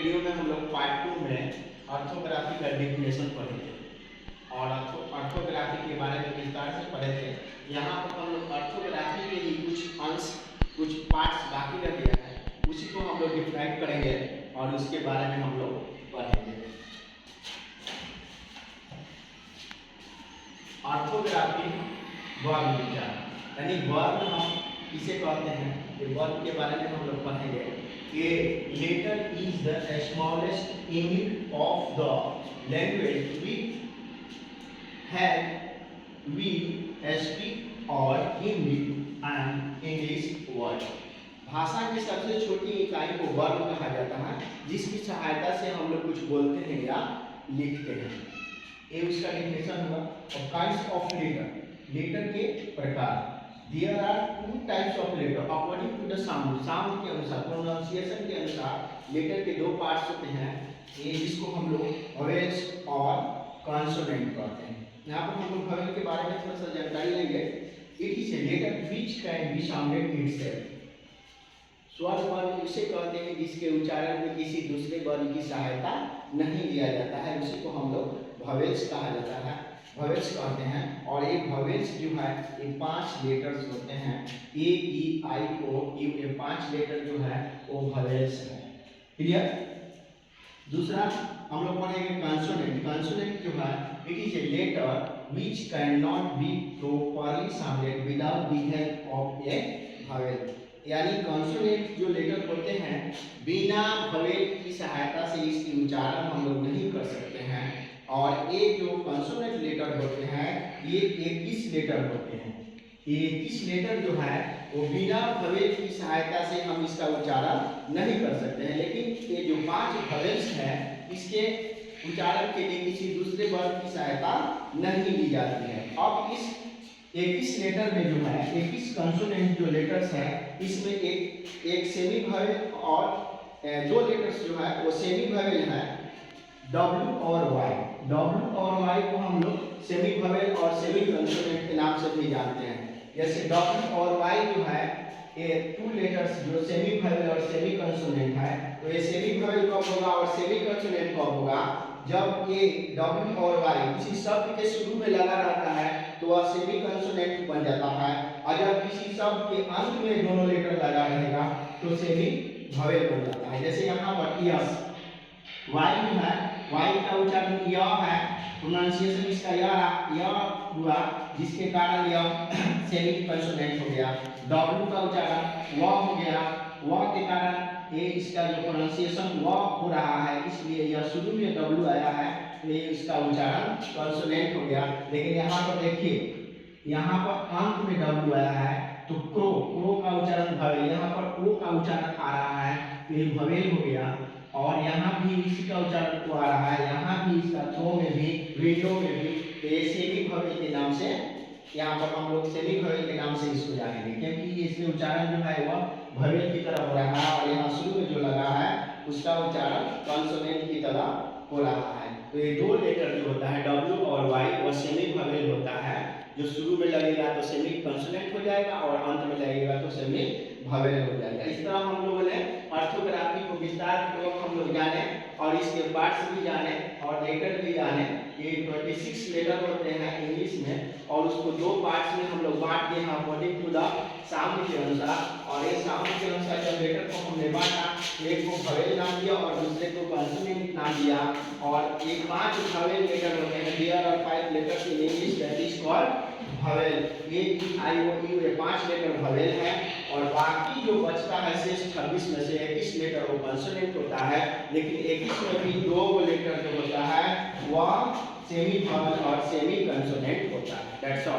Video में हम लोग पार्ट 2 में ऑर्थोग्राफी का डेफिनेशन पढ़े थे और ऑर्थोग्राफी के बारे में विस्तार से पढ़े थे। यहाँ पर हम लोग ऑर्थोग्राफी के ही कुछ अंश, कुछ पार्ट्स बाकी रह गया है, उसी को हम लोग डिफाइन करेंगे और उसके बारे में हम लोग पढ़ेंगे। ऑर्थोग्राफी वर्ग विचार, यानी वर्ग हम किसे कहते हैं, ये वर्ग के बारे में हम लोग पढ़ेंगे। A letter is the smallest unit of the language we speak or Hindi and English word। भाषा की सबसे छोटी इकाई को वर्ग कहा जाता है, जिसकी सहायता से हम लोग कुछ बोलते हैं या लिखते हैं। ये उसका डेफिनेशन हुआ। और काइंड्स ऑफ लेटर, लेटर के प्रकार। There are two types of letter according to the sound, sound के अनुसार, प्रोनाउंसिएशन के अनुसार लेटर के दो पार्ट्स होते हैं, ये जिसको हम लोग वोवेल्स और कॉन्सोनेंट कहते हैं। यहाँ पर हम लोग वोवेल के बारे में थोड़ा सा जानकारी लेंगे। It is a letter which can be sounded itself. स्वर वर्ण उसे कहते हैं जिसके उच्चारण में किसी दूसरे वर्ण की सहायता नहीं लिया जाता है, उसी को हम लोग वोवेल्स कहा जाता है, वोवेल्स कहते हैं। और ये वोवेल्स जो है ये 5 लेटर्स होते हैं, ए ई आई ओ यू, ये 5 लेटर जो है वो वोवेल्स है। क्लियर। दूसरा हम लोग पढ़ेंगे कंसोनेंट। कंसोनेंट जो है it is a letter which can not be properly sounded without the help of a vowel. यानी कंसोनेंट जो लेटर होते हैं बिना वोवेल की सहायता से इसकी उच्चारण हम लोग नहीं कर सकते हैं। और ये जो कंसोनेंट लेटर होते हैं ये 21 लेटर होते हैं। ये 21 लेटर जो है वो बिना वोवेल की सहायता से हम इसका उच्चारण नहीं कर सकते हैं, लेकिन ये जो 5 वोवेल्स हैं इसके उच्चारण के लिए किसी दूसरे वर्ड की सहायता नहीं ली जाती है। अब इस 21 लेटर में जो है 21 कंसोनेंट जो लेटर्स हैं इसमें एक सेमी वोवेल और 2 लेटर्स जो है वो सेमी वोवेल है, W और Y। W और Y को हम लोग सेमी वोवेल और सेमी कंसोनेंट के नाम से भी जानते हैं। जैसे W और Y जो है ये 2 लेटर्स जो सेमी वोवेल और सेमी कंसोनेंट है, तो ये सेमी वोवेल कब होगा और सेमी कंसोनेंट कब होगा? जब ये W और Y किसी शब्द के शुरू में लगा रहता है तो वह सेमी कंसोनेंट बन जाता है, और जब किसी शब्द के अंत में दोनों लेटर लगा रहेगा तो सेमी वोवेल बन जाता है। जैसे यहाँ पर यस, Y जो है Y का उच्चारण य है, प्रोनाउंसिएशन इसका य हुआ, जिसके कारण यह सेमी कंसोनेंट हो गया। W का उच्चारण व हो गया, व के कारण ये इसका जो प्रोनाउंसिएशन व हो रहा है, इसलिए यह शुरू में W आया है तो ये इसका उच्चारण कंसोनेंट हो गया। लेकिन यहाँ पर देखिए, यहाँ पर अंत में W आया है तो क्रो, क्रो का उच्चारण वोवेल, यहाँ पर ओ का उच्चारण आ रहा है तो ये वोवेल हो गया। और यहाँ भी इसी का उच्चारण को आ रहा है, यहाँ भी इसका थ्रो में भी, विंडो में भी, तो ये सेमी वोवेल के नाम से, यहाँ पर हम लोग सेमी वोवेल के नाम से इसको जानेंगे, क्योंकि इसके उच्चारण जो है वह वोवेल की तरह हो रहा है और यहाँ शुरू में जो लगा है उसका उच्चारण कंसोनेंट की तरह हो रहा है। तो ये 2 लेटर जो होता है W और Y वह सेमी वोवेल होता है, जो शुरू में लगेगा तो सेमी कंसोनेंट हो जाएगा और अंत में लगेगा तो सेमी वोवेल हो जाएगा। इस तरह हम लोगों ने ऑर्थोग्राफी को विस्तार पूर्वक हम लोग जाने और इसके पार्ट्स भी जाने और लेटर भी जाने। ये 26 लेटर होते हैं इंग्लिश में और उसको 2 पार्ट्स में हम लोग बांट दिए हैं अकॉर्डिंग टू द साउंड के अनुसार। और ये साउंड के अनुसार जब लेटर को हमने बांटा, एक को वोवेल नाम दिया और दूसरे को कंसोनेंट नाम दिया। और ये 5 वोवेल लेटर होते हैं, there are 5 letters in English that is called vowel. A E I O U ये 5 लेटर वोवेल है और बाकी जो बचता है शेष 26 में से 21 लेटर वो कंसोनेंट होता है। लेकिन 21 में भी 2 लेटर जो होता है वह सेमी वोवेल और सेमी कंसोनेंट होता है। That's all.